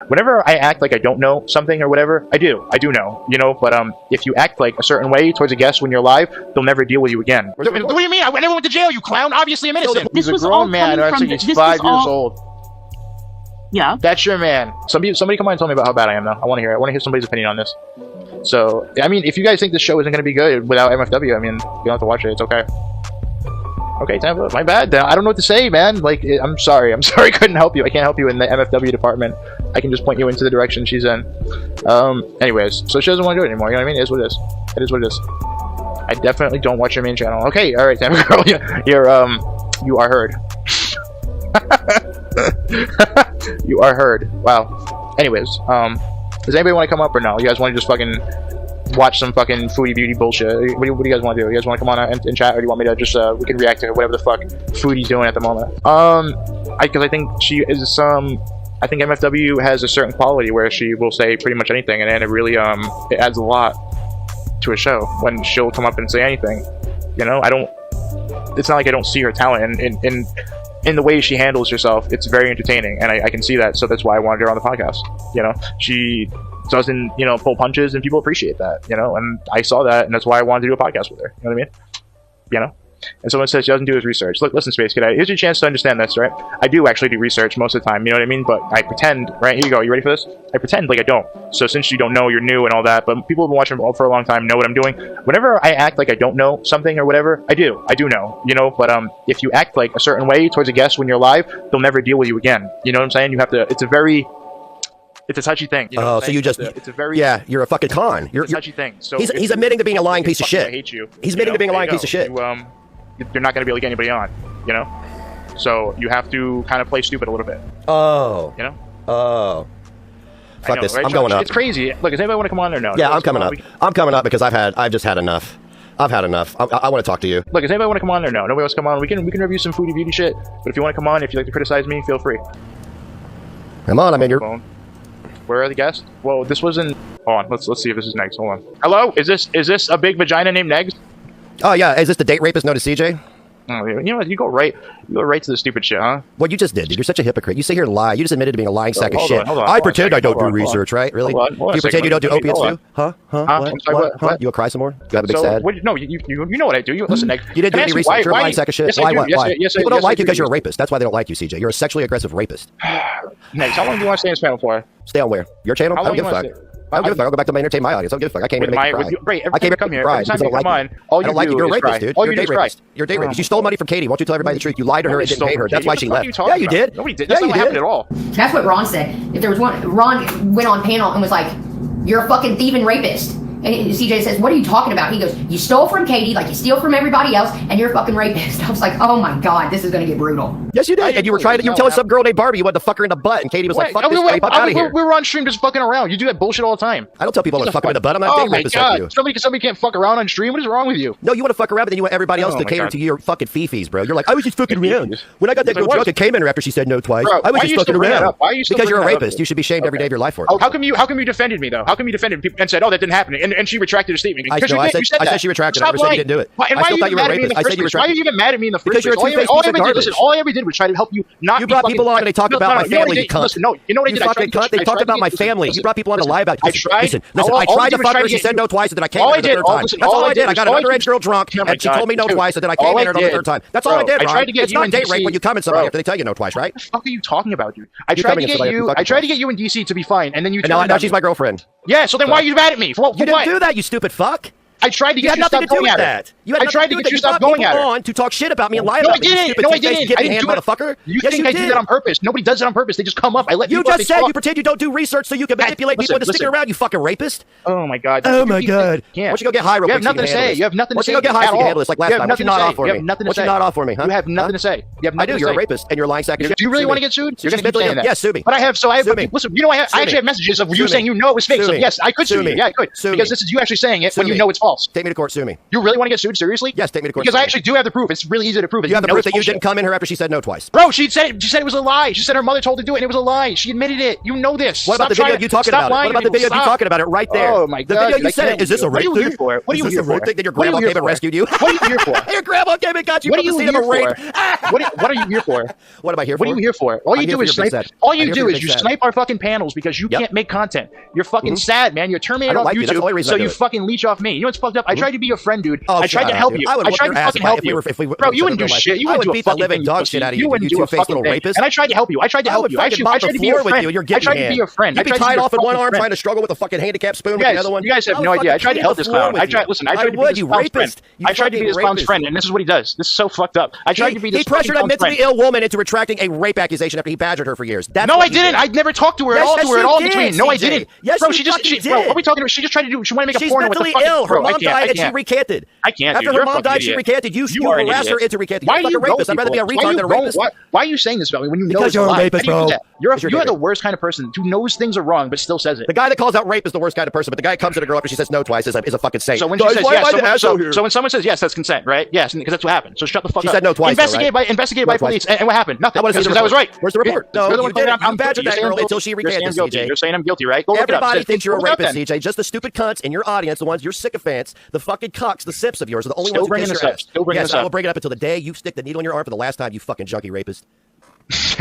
Whenever I act like I don't know something or whatever, I do know, you know, but if you act like a certain way towards a guest when you're live, they'll never deal with you again. What do you mean? I never went to jail, you clown. Obviously I'm innocent. This He's a was grown all man, coming actually from he's 5 years old. Yeah. That's your man. Somebody come on and tell me about how bad I am, though. I want to hear it. I want to hear somebody's opinion on this. So, I mean, if you guys think this show isn't going to be good without MFW, I mean, you don't have to watch it. It's okay. Okay, Tampa, my bad. I don't know what to say, man. Like, I'm sorry. I'm sorry I couldn't help you. I can't help you in the MFW department. I can just point you into the direction she's in. Anyways, so she doesn't want to do it anymore. You know what I mean? It is what it is. It is what it is. I definitely don't watch your main channel. Okay, all right, Tampa girl. You are heard. You are heard. Wow. Anyways, does anybody want to come up or no? You guys want to just fucking watch some fucking foodie beauty bullshit? What do you guys want to do? You guys want to come on and chat, or do you want me to just we can react to whatever the fuck Foodie's doing at the moment? Because I think she is I think MFW has a certain quality where she will say pretty much anything, and then it really it adds a lot to a show when she'll come up and say anything. You know, it's not like I don't see her talent in the way she handles herself. It's very entertaining, and I can see that, so that's why I wanted her on the podcast. You know, she doesn't, you know, pull punches, and people appreciate that, you know, and I saw that, and that's why I wanted to do a podcast with her. You know what I mean? You know? And someone says she doesn't do his research. Look, listen, Space Kid, here's your chance to understand this, right? I do actually do research most of the time, you know what I mean? But I pretend, right? Here you go. You ready for this? I pretend like I don't. So since you don't know, you're new and all that, but people have been watching for a long time know what I'm doing. Whenever I act like I don't know something or whatever, I do know, you know? But if you act like a certain way towards a guest when you're live, they'll never deal with you again. You know what I'm saying? You have to, it's a touchy thing. You know so you just, it's a very, yeah, you're a fucking con. You're a touchy thing. So he's admitting to being a lying piece of shit. I hate you. He's admitting to being a lying piece of shit. You're not going to be able to get anybody on, you know? So you have to kind of play stupid a little bit. Oh. You know? Oh. Fuck this. Right? I'm going up. It's crazy. Look, does anybody want to come on or no? Yeah, I'm coming up. I'm coming up because I've just had enough. I've had enough. I want to talk to you. Look, does anybody want to come on or no? Nobody wants to come on. We can review some foodie beauty shit. But if you want to come on, if you like to criticize me, feel free. Come on, I'm in your phone. Where are the guests? Well, this wasn't. Hold on. Let's see if this is Negz. Hold on. Hello? Is this a big vagina named Negz? Oh yeah. Is this the date rapist known as CJ? Oh, you know what? You go right to the stupid shit, huh? What you just did, dude. You're such a hypocrite. You sit here and lie. You just admitted to being a lying sack of shit. Hold on, I pretend I don't do research, right? Really? Do you pretend you don't do opiates too? Huh? What? You want to cry some more? You have a big sad? No, you know what I do. You listen, Negz. You didn't do any research. You're a lying sack of shit. Why? People don't like you because you're a rapist. That's why they don't like you, CJ. You're a sexually aggressive rapist. Negz, how long do you want to stay in this channel for? Stay on where? Your channel? I don't give a fuck. I don't give a fuck. I'll go back to entertain my audience. I don't give a fuck. I came here to make you cry. Great. I came here to come here. Every time you come on, all you do You're a rapist, dude. You're a date rapist. You're a date rapist. You stole money from Katie. Why don't you tell everybody the truth? You lied to her and didn't pay her. That's why she left. Yeah, you did. Nobody did. That's not what happened at all. That's what Ron said. If there was one, Ron went on panel and was like, "You're a fucking thieving rapist." And CJ says, "What are you talking about?" He goes, "You stole from Katie like you steal from everybody else, and you're a fucking rapist." I was like, "Oh my god, this is gonna get brutal." Yes, you did. And you were telling some girl named Barbie you wanted to fuck her in the butt, and Katie was like, "Fuck this guy, fuck out of here." We were on stream just fucking around. You do that bullshit all the time. I don't tell people I want to fuck them in the butt. I'm not a date rapist like you. Somebody can't fuck around on stream. What is wrong with you? No, you want to fuck around, but then you want everybody else to cater to your fucking fifis, bro. You're like, I was just fucking around. When I got that girl drunk and came in her after she said no twice, I was just fucking around. Because you're a rapist. You should be shamed every day of your life for it. How come you defended me though? How come you defended me and said, "Oh, that didn't happen," and she retracted her statement? I said she retracted it. I never said you didn't do it. I still thought you were a rapist. I said you retracted it. Why are you even mad at me in the first place? Because you're a two-faced piece of garbage. Listen, all I ever did was try to help you not. You brought people on and they talked about my family, you cunt. Listen, no, you know what I did? You fucking cunt. They talked about my family. You brought people on to lie about you. Listen, I tried to fuck her. She said no twice, and then I came in her the third time. That's all I did. I got an underage girl drunk, and she told me no twice, and then I came in her the third time. That's all I did, Ron. It's not date rape when you come in somebody after they tell you no twice, right? What the fuck are you talking about, dude? I tried to get you in DC to be fine, and then you. Now she's my girlfriend. Yeah, so then why are you mad at me? You didn't do that, you stupid fuck. I tried to get you to stop going at it. I tried to get you to stop going at it. On to talk shit about me and lie about me. No, I didn't. I didn't do it, motherfucker. You think I did that on purpose? Nobody does it on purpose. They just come up. I let you just said you pretend you don't do research so you can manipulate people into sticking around. You fucking rapist. Oh my god. Oh my god. Why don't you go get high real quick? You have nothing to say. You have nothing to say. Why don't you go get high so you can handle this like last time? Why don't you not off for me? You have nothing to say. Why don't you not off for me? You have nothing to say. I do. You're a rapist and you're a lying sack of shit. Do you really want to get sued? You're gonna saying that. Yes, sue me. But I have. Listen. You know, I actually have messages of you saying you know it was fake. So yes, I could sue you. Yeah, I could. Because this is you actually saying it when you know it's false. false. Take me to court. Sue me. You really want to get sued? Seriously? Yes, take me to court. Because I actually do have the proof. It's really easy to prove it. You have the proof that you didn't come in her after she said no twice. Bro, she said it was a lie. She said her mother told her to do it, and it was a lie. She admitted it. You know this. What about the video you talking about? What about the video you talking about it right there? Oh my God. The video you said, is this a rape thing? What are you here for? What are you here for? That your grandma came and rescued you? What are you here for? Your grandma came and got you. What are you here for? What are you here for? What am I here for? What are you here for? All you do is snipe. All you do is you snipe our fucking panels because you can't make content. You're fucking sad, man. You're terminated off YouTube, so you fucking leech off me. You know what's fucked up? I tried to be your friend, dude. I tried to help you. I tried to fucking help you. Bro, you wouldn't do shit. You wouldn't do a fucking living dog shit out of you. You wouldn't do a fucking rapist. And I tried to help you. I tried to help you. I tried to be your friend. I tried to be your friend. You'd be tied off in one arm trying to struggle with a fucking handicap spoon with the other one. You guys have no idea. I tried to help this clown. I tried to be this clown's friend. I tried to be this clown's friend, and this is what he does. This is so fucked up. I tried to be this. He pressured a mentally ill woman into retracting a rape accusation after he badgered her for years. No, I didn't. I never talked to her at all. To her at all between. No, I didn't. Yes, bro, bro, what are we talking about? She just tried to do. She wanted to make a porno with the fucking. She's mentally ill. Her Bro, mom died and she recanted. I can't. After her mom died, she recanted. You harassed her into recanting. You're a fucking rapist. I'd rather be a retard than a rapist. Why are you saying this about me when you know because you're a rapist, bro? You are the worst kind of person who knows things are wrong but still says it. The guy that calls out rape is the worst kind of person, but the guy who comes to the girl after she says no twice is a fucking saint. So when she says yes, so when someone says yes, that's consent, right? Yes, because that's what happened. So shut the fuck up. She said no twice. Investigated by police, and what happened? Nothing. Because I was right. Where's the report? No, you didn't. You badgered that girl until she recanted, CJ. You're saying I'm guilty, right? Go look it up. Everybody thinks you're a rapist, CJ. Just the stupid cunts in your audience, the ones your sycophants, the fucking cocks, the sips of yours are the only ones who kiss your ass. Yes, I will bring it up until the day you stick the needle in your arm for the last time, you fucking junkie rapist.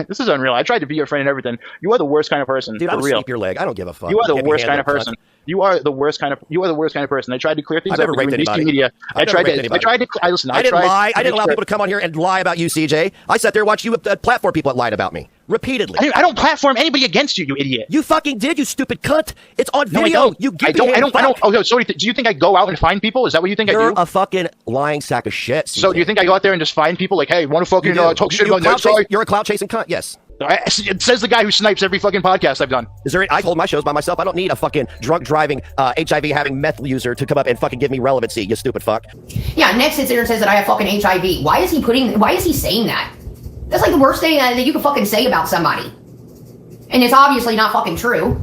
This is unreal. I tried to be your friend and everything. You are the worst kind of person. Dude, I will sweep your leg. I don't give a fuck. You are the worst kind of person. You are the worst kind of person. I tried to clear things up with DC Media. I tried to listen. I didn't lie. I didn't allow people to come on here and lie about you, CJ. I sat there and watched you platform people that lied about me repeatedly. I don't platform anybody against you, you idiot. You fucking did, you stupid cunt. It's on video. No, I don't. Okay, so do you think I go out and find people? Is that what you think I do? You're a fucking lying sack of shit, CJ. So do you think I go out there and just find people like, hey, want to fucking talk shit about Negz? You're a clout chasing cunt. Yes. It says the guy who snipes every fucking podcast I've done. I hold my shows by myself. I don't need a fucking drunk driving, HIV having meth user to come up and fucking give me relevancy, you stupid fuck. Yeah, Negz sits there and says that I have fucking HIV. Why is he saying that? That's like the worst thing that you can fucking say about somebody. And it's obviously not fucking true.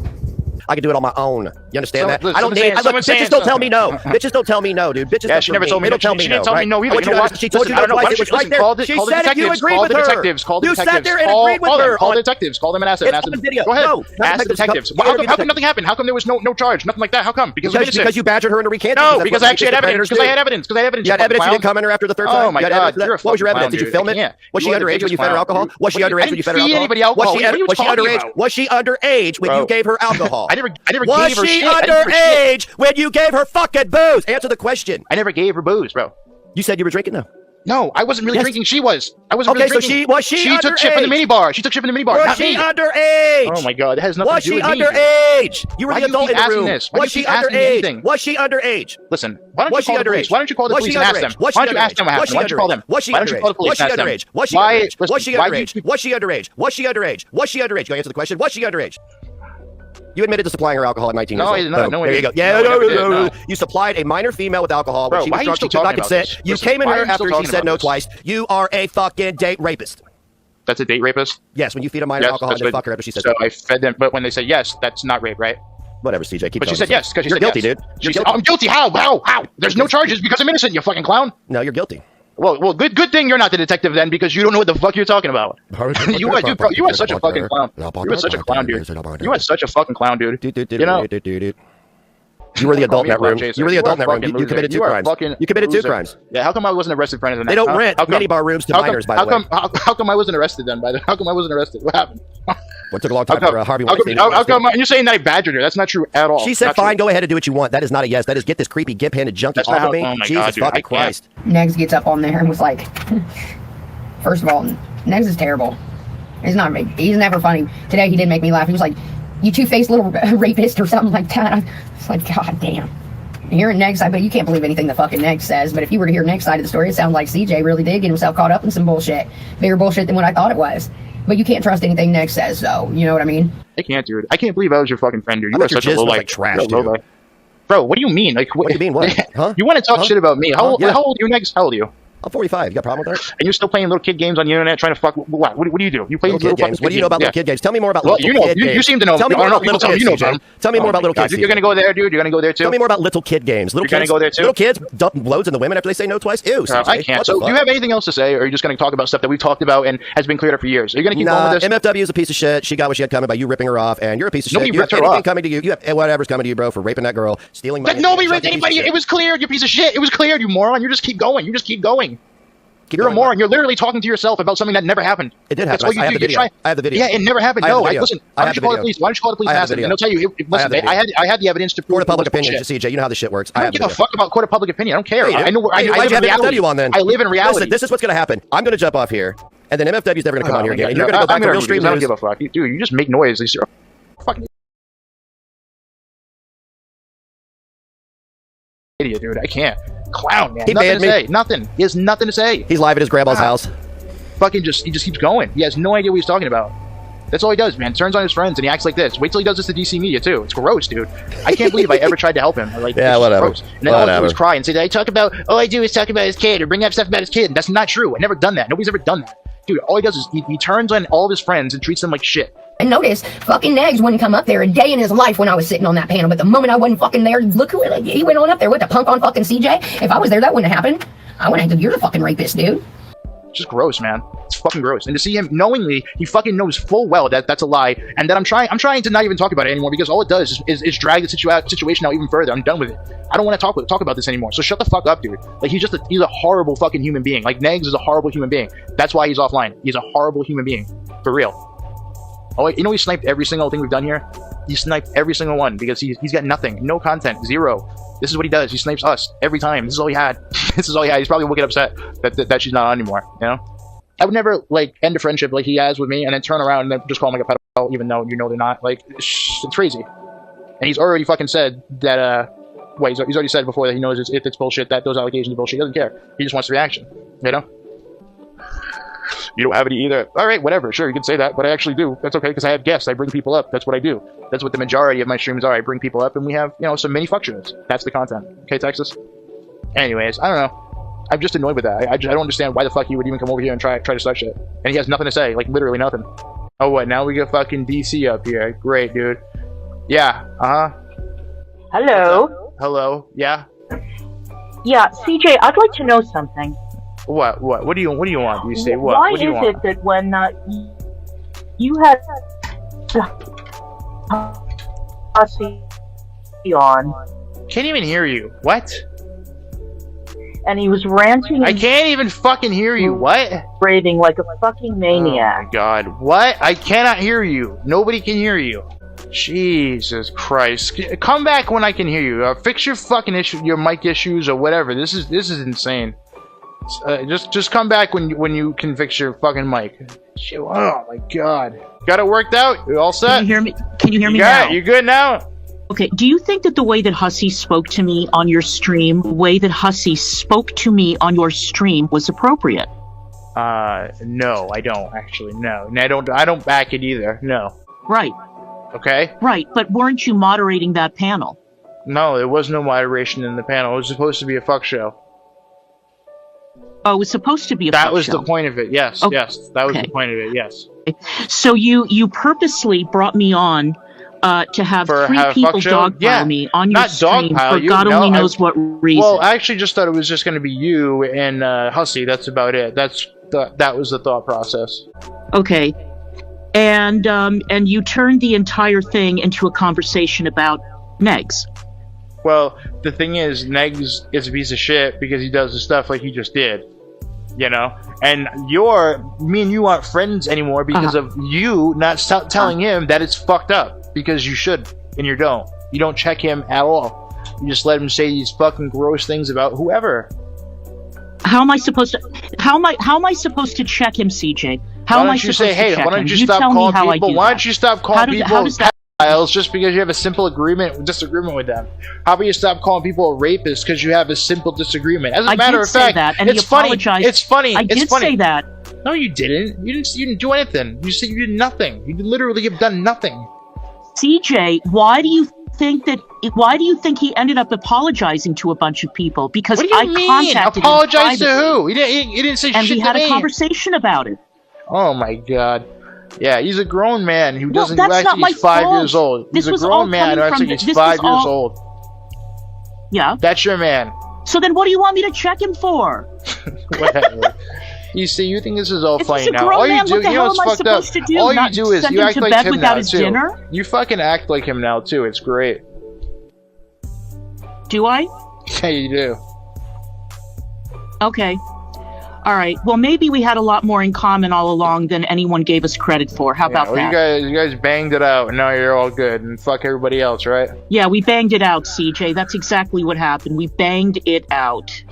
I can do it on my own. You understand that? I don't need. Bitches don't tell me no. Bitches don't tell me no, dude. Bitches. Yeah, she never told me. They don't tell me no. She didn't tell me no either. You know what? She told you no twice. It was right there. She said it. You agreed with her. You sat there and agreed with her. Call the detectives. Call them and ask them. Go ahead. Ask the detectives. How come nothing happened? How come there was no charge? Nothing like that. How come? Because you badgered her into recanting. No, because I actually had evidence. Because I had evidence. You had evidence. You didn't come in her after the third time. Oh my God. What was your evidence? Did you film it? Was she underage when you fed her alcohol? Was she underage when you fed her alcohol? Was she underage? Was she underage when you gave her alcohol? I never gave her shit. Underage when you gave her fucking booze. Answer the question. I never gave her booze, bro. You said you were drinking though. No, I wasn't really drinking. She was. I wasn't really drinking. So she took shit from the minibar. She took shit from the minibar. Was she underage? Oh my God, that has nothing to do with me. Was she underage? You were the adult in the room. Was she underage? Was she underage? Listen, why don't you call the police? Why don't you call the police and ask them? Why don't you ask them what happened? Why don't you call them? Was she Why don't you call the police and ask them? Was she underage? Was she underage? Was she underage? Was she underage? Was she underage? Go answer the question. Was she underage? You admitted to supplying her alcohol at 19 years old. No, there you go. Yeah, no. You supplied a minor female with alcohol when she was drunk. She could not consent. You came in her after she said no twice. You are a fucking date rapist. That's a date rapist? Yes, when you feed a minor alcohol and then fuck her after she said so. I fed them, but when they say yes, that's not rape, right? Whatever, CJ. Keep but she said yes because you're guilty, dude. She said, I'm guilty. How? There's no charges because I'm innocent, you fucking clown. No, you're guilty. Well, good thing you're not the detective then, because you don't know what the fuck you're talking about. You are such a fucking clown. You are such a clown, dude. You are such a fucking clown, dude. You know? You were the adult in that room. You were the adult in that room. You committed 2 crimes. You committed 2 crimes. Yeah, how come I wasn't arrested for anything? They don't rent minibar rooms to minors, by the way. How come I wasn't arrested then? How come I wasn't arrested? What happened? What took a long time for Harvey Weinstein? How come you're saying that I badgered her? That's not true at all. She said, "Fine, go ahead and do what you want." That is not a yes. That is get this creepy gimp-handed junkie off of me. Jesus fucking Christ. Negz gets up on there and was like, first of all, Negz is terrible. He's never funny. Today he did make me laugh. He was like, "You two-faced little rapist" or something like that. I was like, God damn. Hearing Negz, I bet you can't believe anything the fucking Negz says, but if you were to hear Negz's side of the story, it sounds like CJ really did get himself caught up in some bullshit. Bigger bullshit than what I thought it was. But you can't trust anything Negz says, so you know what I mean? I can't, dude. I can't believe I was your fucking friend, dude. You are such a low-life trash, dude. Bro, what do you mean? Like, what do you mean? What? Huh? You want to talk shit about me? How old are you, Negz? How old are you? I'm 45. You got a problem with that? And you're still playing little kid games on the internet trying to fuck. What do you do? You play little kid games. What do you know about little kid games? Tell me more about little kid games. You seem to know. Tell me more about little kids. Tell me more about little kids. You're gonna go there, dude. You're gonna go there too. Tell me more about little kid games. You're gonna go there too. Little kids dump loads in the women after they say no twice. Ew. I can't. So, do you have anything else to say, or are you just gonna talk about stuff that we've talked about and has been cleared up for years? Are you gonna keep going with this? MFW is a piece of shit. She got what she had coming by you ripping her off, and you're a piece of shit. Nobody ripped her off. Coming to you. You have whatever's coming to you, bro, for raping that girl, stealing money. Nobody raped anybody. It was cleared. You piece of shit. It was cleared. You moron. You just keep going. You're a moron. You're literally talking to yourself about something that never happened. It did happen. I have the video. I have the video. Yeah, it never happened. No, listen. Why don't you call the police? Why don't you call the police and ask them? And they'll tell you. Listen, I had the evidence to prove. Court of public opinion, CJ. You know how this shit works. I don't give a fuck about court of public opinion. I don't care. I know. I live in reality. I live in reality. Listen, this is what's going to happen. I'm going to jump off here, and then MFW's never going to come on here again. And you're going to go back to real stream news. I don't give a fuck, dude. You just make noise. Fucking idiot, dude. I can't. Clown, man. Nothing to say. Nothing. He has nothing to say. He's live at his grandma's house. He just keeps going. He has no idea what he's talking about. That's all he does, man. Turns on his friends and he acts like this. Wait till he does this to DC Media too. It's gross, dude. I can't believe I ever tried to help him. Like, yeah, whatever. Gross. And then all I do is cry and say that all I do is talk about his kid or bring up stuff about his kid. And that's not true. I never done that. Nobody's ever done that. Dude, all he does is he turns on all of his friends and treats them like shit. And notice, fucking Negz wouldn't come up there a day in his life when I was sitting on that panel. But the moment I wasn't fucking there, look who he went on up there with the punk on fucking CJ. If I was there, that wouldn't have happened. I wouldn't have. You're the fucking rapist, dude. It's just gross, man. It's fucking gross. And to see him knowingly, he fucking knows full well that that's a lie, and that I'm trying to not even talk about it anymore because all it does is drag the situation out even further. I'm done with it. I don't want to talk about this anymore. So shut the fuck up, dude. Like he's a horrible fucking human being. Like Negz is a horrible human being. That's why he's offline. He's a horrible human being, for real. Oh, you know he sniped every single thing we've done here. He sniped every single one because he's got nothing, no content, zero. This is what he does. He snipes us every time. This is all he had. This is all he had. He's probably wicked upset that she's not on anymore. You know, I would never like end a friendship like he has with me and then turn around and then just call him like a pedophile, even though you know they're not. Like it's crazy. And he's already fucking said that. He's already said before that he knows it's bullshit. That those allegations are bullshit. He doesn't care. He just wants the reaction. You know. You don't have any either. All right, whatever. Sure, you can say that, but I actually do. That's okay because I have guests. I bring people up. That's what I do. That's what the majority of my streams are. I bring people up, and we have some mini fuck shows. That's the content. Okay, Texas. Anyways, I don't know. I'm just annoyed with that. I don't understand why the fuck he would even come over here and try to start shit. And he has nothing to say. Like literally nothing. Oh what? Now we got fucking DC up here. Great, dude. Yeah. Hello. Hello. Yeah. Yeah, CJ, I'd like to know something. What do you want? You say what? Why what do you is want? it that when you had Hussy on, Can't even hear you. What? and he was ranting I and can't even fucking hear you. What? raving like a fucking maniac? Oh my god. What? I cannot hear you. Nobody can hear you. Jesus Christ. Come back when I can hear you. Fix your fucking your mic issues or whatever. This is insane. Just come back when you can fix your fucking mic. Oh my god. Got it worked out? You all set? Can you hear me? Can you hear me got now? it? You good now? Okay. Do you think that the way that Hussy spoke to me on your stream, was appropriate? No, I don't actually. No, and I don't back it either. No. Right. Okay. Right. But weren't you moderating that panel? No, there was no moderation in the panel. It was supposed to be a fuck show. Oh, it was supposed to be a fuck show. That was the point of it. Yes. Okay. Yes. That was the point of it. Yes. So you purposely brought me on to have three people dogpile me on your stream for God only knows what reason. Well, I actually just thought it was just going to be you and Hussy. That's about it. That was the thought process. Okay. And you turned the entire thing into a conversation about Negz. Well, the thing is, Negz is a piece of shit because he does the stuff like he just did. You know? And me and you aren't friends anymore because of you not telling him that it's fucked up. Because you should, and you don't. You don't check him at all. You just let him say these fucking gross things about whoever. How am I supposed to check him, CJ? Why don't you stop calling people pedophiles just because you have a simple disagreement with them? How about you stop calling people a rapist because you have a simple disagreement? As a matter of fact, it's funny. It's funny. I did say that. No, you didn't. You didn't do anything. You said you did nothing. You literally have done nothing. CJ, why do you think he ended up apologizing to a bunch of people? Because what do you mean? Contacted Apologize to who? He didn't say and shit to me. And we had a conversation about it. Oh my god. Yeah, he's a grown man who doesn't actually he's 5 years old. He's a grown man who actually he's 5 years old. Yeah. That's your man. So then what do you want me to check him for? Whatever. You see, you think this is all funny now. All you do, you know what's fucked up? All you do is you act like him now, too. Dinner? You fucking act like him now, too. It's great. Do I? Yeah, you do. Okay. All right. Well, maybe we had a lot more in common all along than anyone gave us credit for. How about that? You guys banged it out, and now you're all good, and fuck everybody else, right? Yeah, we banged it out, CJ. That's exactly what happened. We banged it out.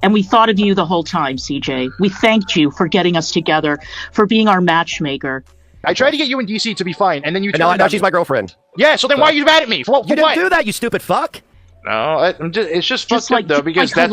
And we thought of you the whole time, CJ. We thanked you for getting us together, for being our matchmaker. I tried to get you in DC to be fine, and then you... And now she's my girlfriend. Yeah, so then why are you mad at me? For you didn't do that, you stupid fuck! No, it's just fucked up though, because that's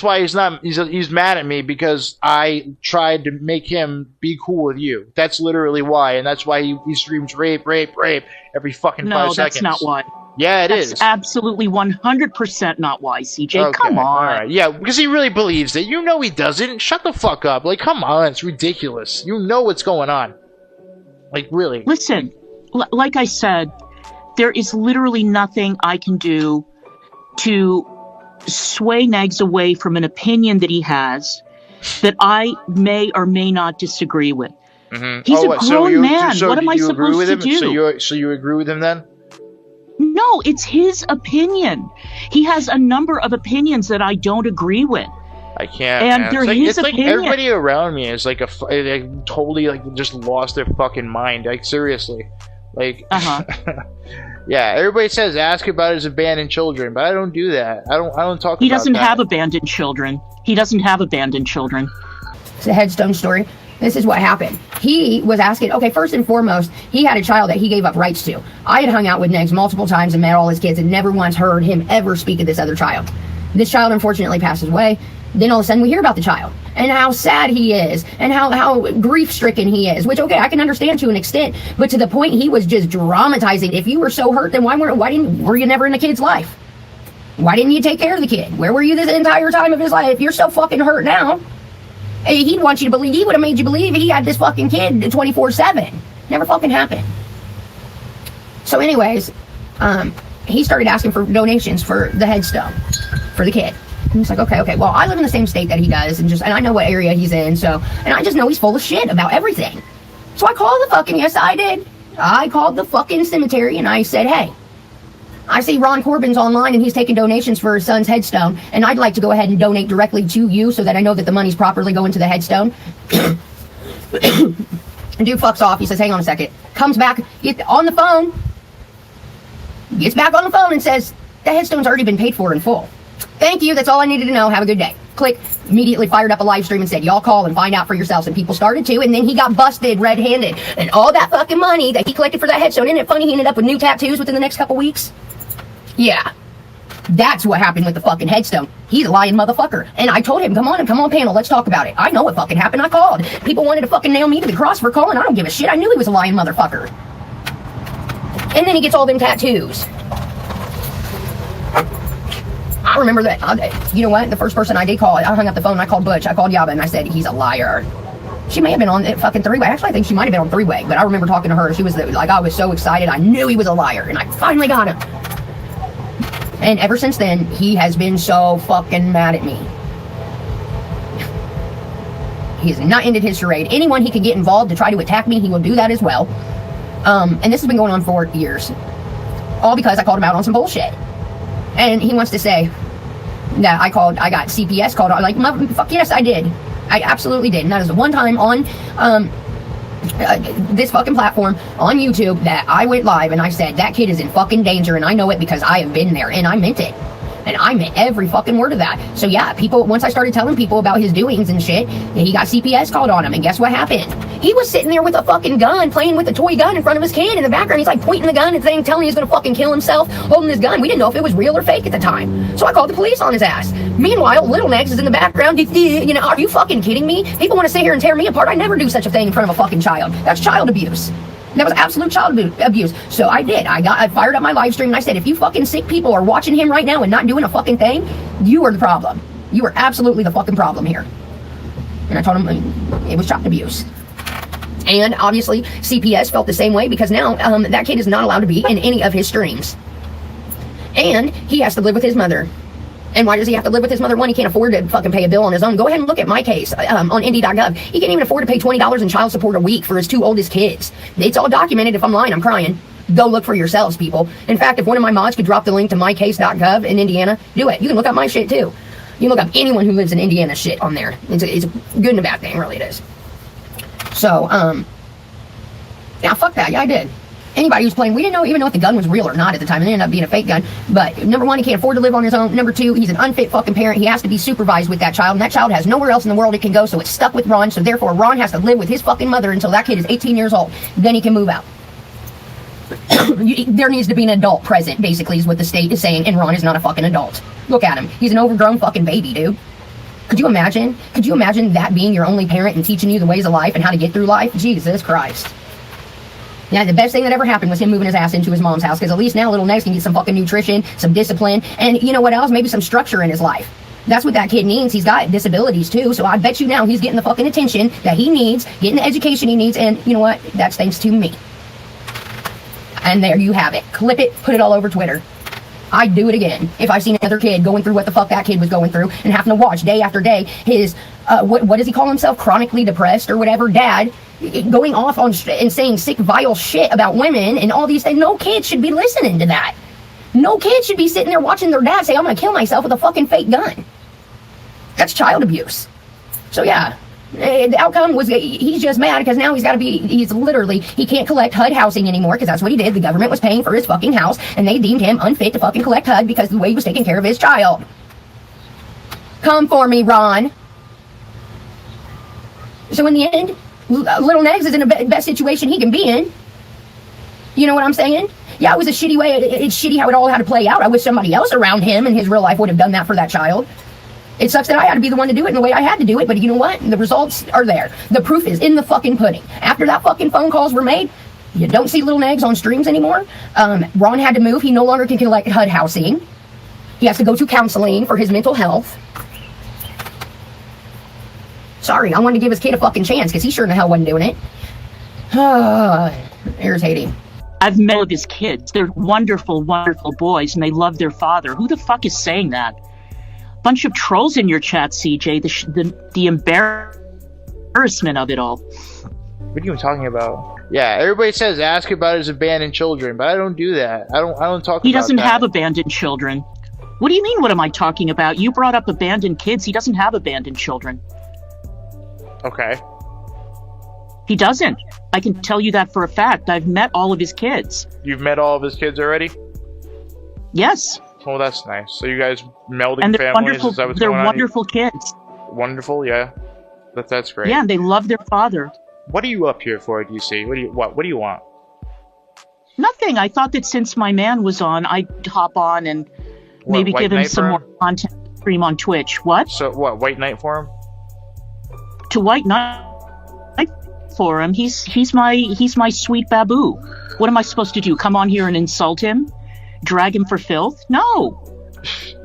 why he's mad at me, because I tried to make him be cool with you. That's literally why, and that's why he screams rape, rape, rape every fucking 5 seconds. No, that's not why. Yeah, That's absolutely 100% not why, CJ. Okay, come on. All right. Yeah, because he really believes it. You know he doesn't. Shut the fuck up. Like, come on. It's ridiculous. You know what's going on. Like, really. Listen, like I said, there is literally nothing I can do to sway Negz away from an opinion that he has that I may or may not disagree with. Mm-hmm. He's a grown man. What am I supposed to do? So you agree with him then? No, it's his opinion. He has a number of opinions that I don't agree with. I can't. And man. they're his opinion. Like everybody around me is like they totally like just lost their fucking mind. Like seriously, like. Yeah, everybody says ask about his abandoned children, but I don't do that. I don't talk. He doesn't have abandoned children. He doesn't have abandoned children. It's a headstone story. This is what happened. He was asking, okay, first and foremost, he had a child that he gave up rights to. I had hung out with Negz multiple times and met all his kids and never once heard him ever speak of this other child. This child unfortunately passes away. Then all of a sudden we hear about the child and how sad he is and how grief-stricken he is, which, okay, I can understand to an extent, but to the point he was just dramatizing. If you were so hurt, then why were you never in the kid's life? Why didn't you take care of the kid? Where were you this entire time of his life? If you're so fucking hurt now, he'd want you to believe, he would have made you believe he had this fucking kid 24/7. Never fucking happened. So anyways, he started asking for donations for the headstone for the kid. And he's like, okay, well, I live in the same state that he does, and I know what area he's in, and I just know he's full of shit about everything. So I called I called the fucking cemetery, and I said, hey, I see Ron Corbin's online, and he's taking donations for his son's headstone, and I'd like to go ahead and donate directly to you so that I know that the money's properly going to the headstone. And dude fucks off. He says, hang on a second. Comes back, gets on the phone, gets back on the phone and says, the headstone's already been paid for in full. Thank you, that's all I needed to know, have a good day. Click, immediately fired up a live stream and said, y'all call and find out for yourselves, and people started to, and then he got busted red-handed. And all that fucking money that he collected for that headstone, isn't it funny he ended up with new tattoos within the next couple weeks? Yeah, that's what happened with the fucking headstone. He's a lying motherfucker. And I told him, come on panel, let's talk about it. I know what fucking happened, I called. People wanted to fucking nail me to the cross for calling, I don't give a shit, I knew he was a lying motherfucker. And then he gets all them tattoos. I remember that, you know what, the first person I did call, I hung up the phone and I called Butch, I called Yaba and I said, he's a liar. She may have been on the fucking three-way, actually I think she might have been on three-way, but I remember talking to her, she was like, I was so excited, I knew he was a liar, and I finally got him. And ever since then, he has been so fucking mad at me. He has not ended his charade. Anyone he could get involved to try to attack me, he will do that as well. And this has been going on for years. All because I called him out on some bullshit. And he wants to say that I got CPS called on. Like, fuck yes, I did. I absolutely did. And that is the one time on this fucking platform on YouTube that I went live and I said, that kid is in fucking danger, and I know it because I have been there, and I meant it. And I meant every fucking word of that. So yeah, once I started telling people about his doings and shit, he got CPS called on him, and guess what happened? He was sitting there with a fucking gun, playing with a toy gun in front of his kid in the background. He's like pointing the gun and saying, telling he's gonna fucking kill himself, holding his gun. We didn't know if it was real or fake at the time. So I called the police on his ass. Meanwhile, little Negz is in the background, you know, are you fucking kidding me? People want to sit here and tear me apart. I never do such a thing in front of a fucking child. That's child abuse. That was absolute child abuse. So I did. I fired up my live stream and I said, if you fucking sick people are watching him right now and not doing a fucking thing, you are the problem. You are absolutely the fucking problem here. And I told him it was child abuse. And obviously, CPS felt the same way because now that kid is not allowed to be in any of his streams. And he has to live with his mother. And why does he have to live with his mother? One, he can't afford to fucking pay a bill on his own. Go ahead and look at my case on Indy.gov. He can't even afford to pay $20 in child support a week for his 2 oldest kids. It's all documented. If I'm lying, I'm crying. Go look for yourselves, people. In fact, if one of my mods could drop the link to mycase.gov in Indiana, do it. You can look up my shit, too. You can look up anyone who lives in Indiana shit on there. It's a good and a bad thing, really it is. So, yeah, fuck that. Yeah, I did. Anybody who's playing, we didn't even know if the gun was real or not at the time. It ended up being a fake gun. But number one, he can't afford to live on his own. Number two, he's an unfit fucking parent. He has to be supervised with that child, and that child has nowhere else in the world it can go, so it's stuck with Ron. So therefore, Ron has to live with his fucking mother until that kid is 18 years old. Then he can move out. There needs to be an adult present, basically, is what the state is saying, and Ron is not a fucking adult. Look at him. He's an overgrown fucking baby, dude. Could you imagine? Could you imagine that being your only parent and teaching you the ways of life and how to get through life? Jesus Christ. Yeah, the best thing that ever happened was him moving his ass into his mom's house, because at least now little Negz can get some fucking nutrition, some discipline, and you know what else? Maybe some structure in his life. That's what that kid needs. He's got disabilities too, so I bet you now he's getting the fucking attention that he needs, getting the education he needs, and you know what? That's thanks to me. And there you have it. Clip it, put it all over Twitter. I'd do it again if I seen another kid going through what the fuck that kid was going through and having to watch day after day his, what does he call himself? Chronically depressed or whatever, dad, going off on and saying sick, vile shit about women and all these things. No kid should be listening to that. No kid should be sitting there watching their dad say, I'm gonna kill myself with a fucking fake gun. That's child abuse. So yeah. The outcome was he's just mad because now he's literally, he can't collect HUD housing anymore because that's what he did. The government was paying for his fucking house and they deemed him unfit to fucking collect HUD because of the way he was taking care of his child. Come for me, Ron. So in the end, little Negz is in the best situation he can be in. You know what I'm saying? Yeah, it was a shitty way. It's shitty how it all had to play out. I wish somebody else around him in his real life would have done that for that child. It sucks that I had to be the one to do it in the way I had to do it, but you know what? The results are there. The proof is in the fucking pudding. After that fucking phone calls were made, you don't see little Negz on streams anymore. Ron had to move. He no longer can collect HUD housing. He has to go to counseling for his mental health. Sorry, I wanted to give his kid a fucking chance because he sure in the hell wasn't doing it. Irritating. I've met all of his kids. They're wonderful, wonderful boys, and they love their father. Who the fuck is saying that? Bunch of trolls in your chat, CJ. The embarrassment of it all. What are you even talking about? Yeah, everybody says ask about his abandoned children, but I don't do that. I don't talk about that. He doesn't have abandoned children. What do you mean, what am I talking about? You brought up abandoned kids. He doesn't have abandoned children. Okay. He doesn't. I can tell you that for a fact. I've met all of his kids. You've met all of his kids already? Yes. Oh, that's nice. So you guys melding and they're families? Wonderful, Is that what's they're going on? wonderful kids. Wonderful, yeah. That's great. Yeah, and they love their father. What are you up here for, DC? What do you want? Nothing. I thought that since my man was on, I'd hop on and maybe give him some more content stream on Twitch. What? So what? White Knight for him? To White Knight for him. He's my Sweet Baboo. What am I supposed to do? Come on here and insult him? Drag him for filth? No.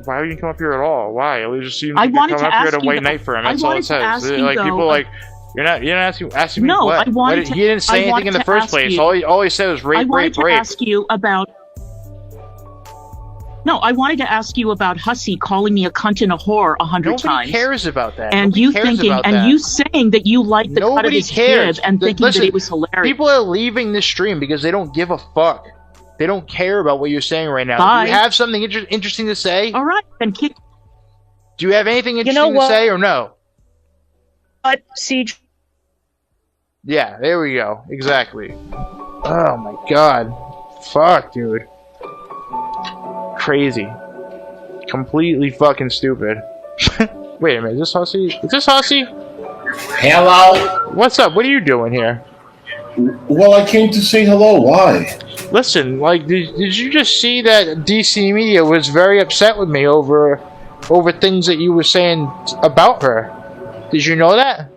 Why would you come up here at all? Why? We just seem I to wanted come to up here ask to White Knight for him. That's all it says. Like people like you're not asking me no, what? I wanted to, he didn't say anything in the first place. All he said was rape, rape, rape. I wanted to ask you about. No, I wanted to ask you about Hussy calling me a cunt and a whore 100 times. Nobody cares about that. And Nobody you thinking, and you saying that you liked the cut of his jib and thinking that it was hilarious. People are leaving this stream because they don't give a fuck. They don't care about what you're saying right now. Bye. Do you have something interesting to say? All right, then keep. Do you have anything interesting to say or no? But Siege. Yeah, there we go. Exactly. Oh my god. Fuck, dude. Crazy. Completely fucking stupid. Wait a minute, is this Hussy? Is this Hussy? Hello? What's up? What are you doing here? Well, I came to say hello. Why? Listen, like, did you just see that DC Media was very upset with me over things that you were saying about her? Did you know that?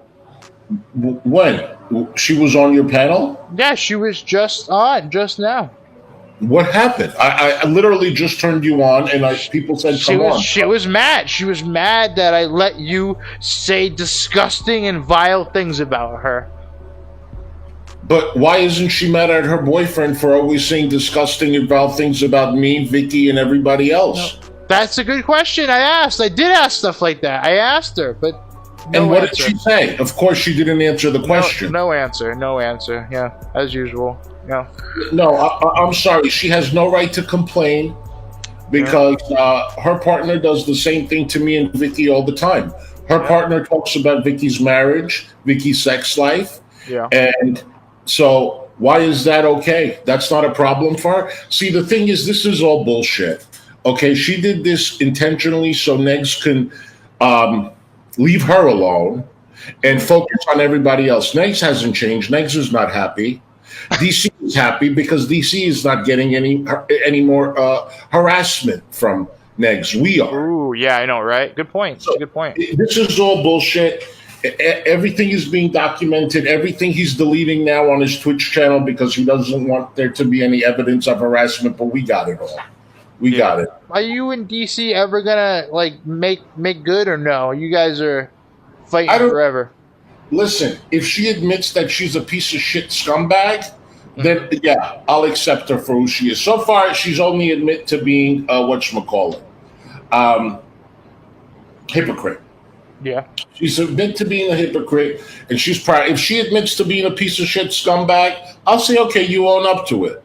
When? She was on your panel? Yeah, she was just on just now. What happened? I literally just turned you on, and people said, "Come on." She was mad. She was mad that I let you say disgusting and vile things about her. But why isn't she mad at her boyfriend for always saying disgusting and vile things about me, Vicky, and everybody else? No, that's a good question. I did ask stuff like that. I asked her, but no and what answer. did she say? Of course, she didn't answer the question. No answer. No answer. Yeah, as usual. Yeah. No, I'm sorry. She has no right to complain because her partner does the same thing to me and Vicky all the time. Her partner talks about Vicky's marriage, Vicky's sex life. Yeah. And so why is that okay? That's not a problem for her. See, the thing is, this is all bullshit. Okay, she did this intentionally so Negz can leave her alone and focus on everybody else. Negz hasn't changed. Negz is not happy. DC is happy because DC is not getting any more harassment from Negz. We are. Ooh, yeah, I know, right? Good point. So, good point. This is all bullshit. Everything is being documented. Everything he's deleting now on his Twitch channel because he doesn't want there to be any evidence of harassment, but we got it all. We got it. Are you and DC ever gonna like make good or no? You guys are fighting forever. Listen, if she admits that she's a piece of shit scumbag, then yeah, I'll accept her for who she is. So far, she's only admit to being whatchamacallit, hypocrite. Yeah. She's admit to being a hypocrite, and she's proud. If she admits to being a piece of shit scumbag, I'll say, okay, you own up to it.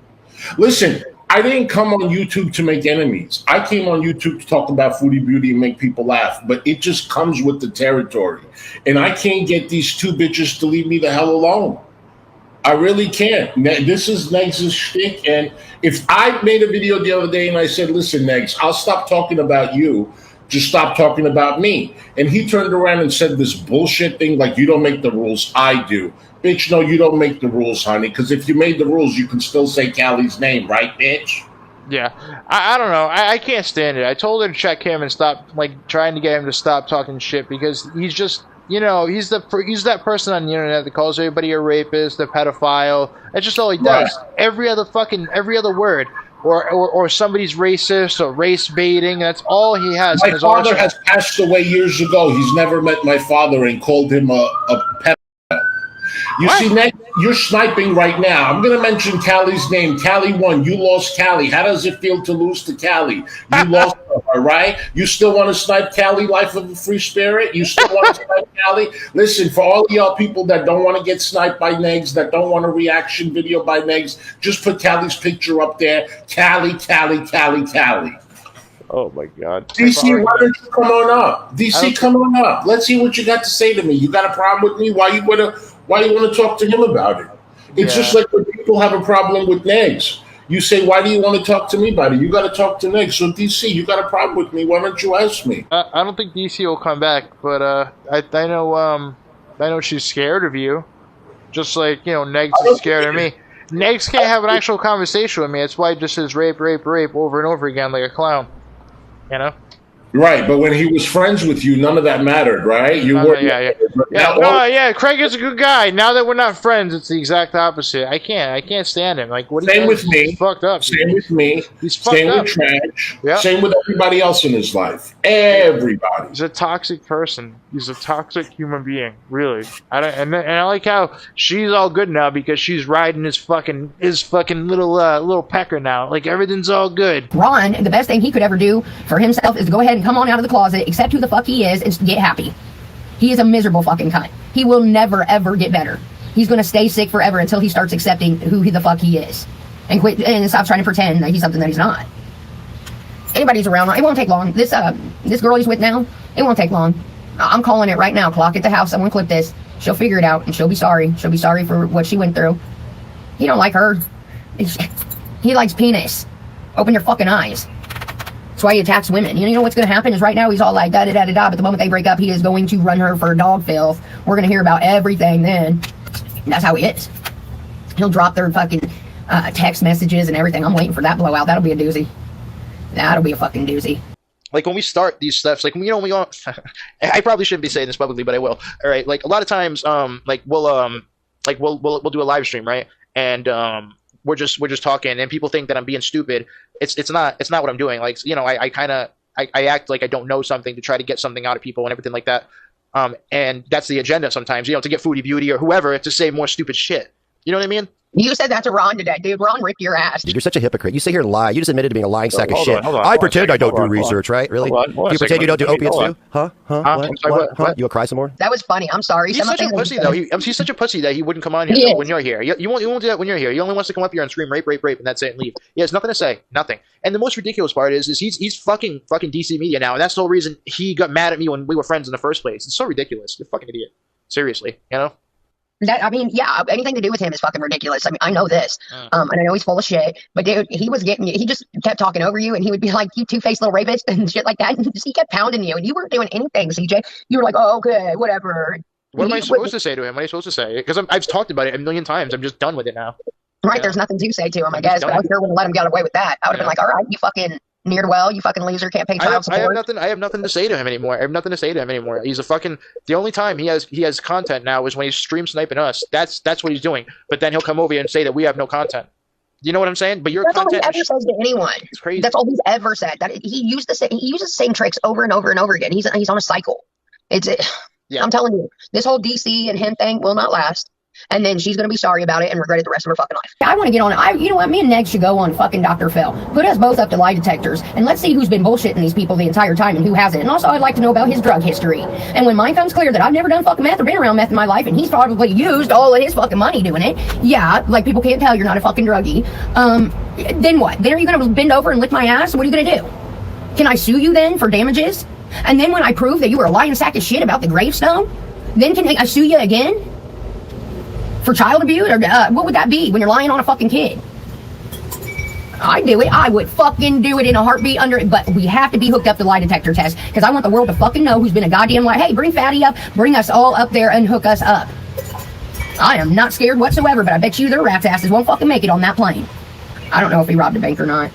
Listen, I didn't come on YouTube to make enemies. I came on YouTube to talk about foodie beauty and make people laugh, but it just comes with the territory. And I can't get these two bitches to leave me the hell alone. I really can't. This is Negz's shtick, and if I made a video the other day and I said, listen, Negz, I'll stop talking about you, just stop talking about me. And he turned around and said this bullshit thing like, you don't make the rules, I do. Bitch, no, you don't make the rules, honey, because if you made the rules, you can still say Callie's name, right, bitch? Yeah. I don't know. I can't stand it. I told her to check him and stop, like, trying to get him to stop talking shit because he's just, you know, he's that person on the internet that calls everybody a rapist, a pedophile. That's just all he does. Right. Every other word. Or somebody's racist or race baiting. That's all he has. My father has passed away years ago. He's never met my father and called him a pedophile. You see, Negz, you're sniping right now. I'm going to mention Callie's name. Callie won. You lost Callie. How does it feel to lose to Callie? You lost her, right? You still want to snipe Callie, Life of a Free Spirit? You still want to snipe Callie? Listen, for all of y'all people that don't want to get sniped by Negz, that don't want a reaction video by Negz, just put Callie's picture up there. Callie. Oh, my God. DC, why don't you come on up? DC, come on up. Let's see what you got to say to me. You got a problem with me? Why you want to talk to him about it? It's just like when people have a problem with Negz. You say, why do you want to talk to me about it? You got to talk to Negz. So, DC, you got a problem with me. Why don't you ask me? I don't think DC will come back, but I know she's scared of you. Just like, you know, Negz is scared of me. Negz can't have an actual conversation with me. That's why he just says rape over and over again like a clown. You know? Right, but when he was friends with you, none of that mattered, right? You were, Craig is a good guy. Now that we're not friends, it's the exact opposite. I can't stand him. Like, what? Same with me. He's fucked up. Same with me. He's fucked Same up. with Trash. Yep. Same with everybody else in his life. Everybody. He's a toxic person. He's a toxic human being. Really. And I like how she's all good now because she's riding his fucking little pecker now. Like everything's all good. Ron, the best thing he could ever do for himself is to go ahead and come on out of the closet, accept who the fuck he is, and get happy. He is a miserable fucking cunt. He will never ever get better. He's gonna stay sick forever until he starts accepting who the fuck he is, and quit and stop trying to pretend that he's something that he's not. Anybody's around, it won't take long. This girl he's with now, it won't take long. I'm calling it right now. Clock at the house. Someone clip this. She'll figure it out, and she'll be sorry. She'll be sorry for what she went through. He don't like her. He likes penis. Open your fucking eyes. That's why he attacks women. You know what's going to happen is right now he's all like da-da-da-da-da, but the moment they break up, he is going to run her for dog filth. We're going to hear about everything then. That's how he is. He'll drop their fucking text messages and everything. I'm waiting for that blowout. That'll be a doozy. That'll be a fucking doozy. like when we start these stuffs, like we all, I probably shouldn't be saying this publicly, but I will. All right, like a lot of times, like we'll do a live stream, right? And we're just talking, and people think that I'm being stupid. It's not what I'm doing. Like, you know, I act like I don't know something to try to get something out of people and everything like that. And that's the agenda sometimes, you know, to get Foodie Beauty or whoever to say more stupid shit. You know what I mean? You said that to Ron today, dude. Ron ripped your ass. Dude, you're such a hypocrite. You sit here and lie. You just admitted to being a lying sack of shit. Hold on, I pretend I don't do research, right? Really? Hold Do you pretend you don't do opiates too? Huh? I'm sorry, what? You will cry some more? That was funny. I'm sorry. He's such a pussy, though. He's such a pussy that he wouldn't come on here when you're here. You won't do that when you're here. He only wants to come up here and scream rape, rape, rape, and that's it, and leave. He has nothing to say. Nothing. And the most ridiculous part is he's fucking DC Media now, and that's the whole reason he got mad at me when we were friends in the first place. It's so ridiculous. You're a fucking idiot. Seriously, you know? That, I mean, yeah, anything to do with him is fucking ridiculous. I mean, I know this, and I know he's full of shit. But dude, he just kept talking over you, and he would be like, "You two-faced little rapist" and shit like that. And he kept pounding you, and you weren't doing anything, CJ. You were like, "Oh, okay, whatever." What am I supposed to say to him? What am I supposed to say? Because I've talked about it a million times. I'm just done with it now. Right? Yeah. There's nothing to say to him, I guess. But I sure wouldn't let him get away with that. I would have been like, "All right, you fucking ne'er-do-well, you fucking loser, can't pay child support." I have nothing to say to him anymore. He's a fucking. The only time he has content now is when he's stream sniping us. That's what he's doing. But then he'll come over here and say that we have no content. You know what I'm saying? But your content. That's all he ever says to anyone. It's crazy. That's all he's ever said. That he uses the same tricks over and over and over again. He's on a cycle. Yeah. I'm telling you, this whole DC and him thing will not last. And then she's going to be sorry about it and regret it the rest of her fucking life. I want to get on it. You know what? Me and Negz should go on fucking Dr. Phil. Put us both up to lie detectors, and let's see who's been bullshitting these people the entire time and who hasn't. And also, I'd like to know about his drug history. And when mine comes clear that I've never done fucking meth or been around meth in my life, and he's probably used all of his fucking money doing it, yeah, like people can't tell you're not a fucking druggie. Then what? Then are you going to bend over and lick my ass? What are you going to do? Can I sue you then for damages? And then when I prove that you were a lying sack of shit about the gravestone, then can I sue you again? For child abuse? Or what would that be when you're lying on a fucking kid? I'd do it. I would fucking do it in a heartbeat but we have to be hooked up to lie detector tests because I want the world to fucking know who's been a goddamn lie. Hey, bring Fatty up. Bring us all up there and hook us up. I am not scared whatsoever, but I bet you their rat's asses won't fucking make it on that plane. I don't know if he robbed a bank or not.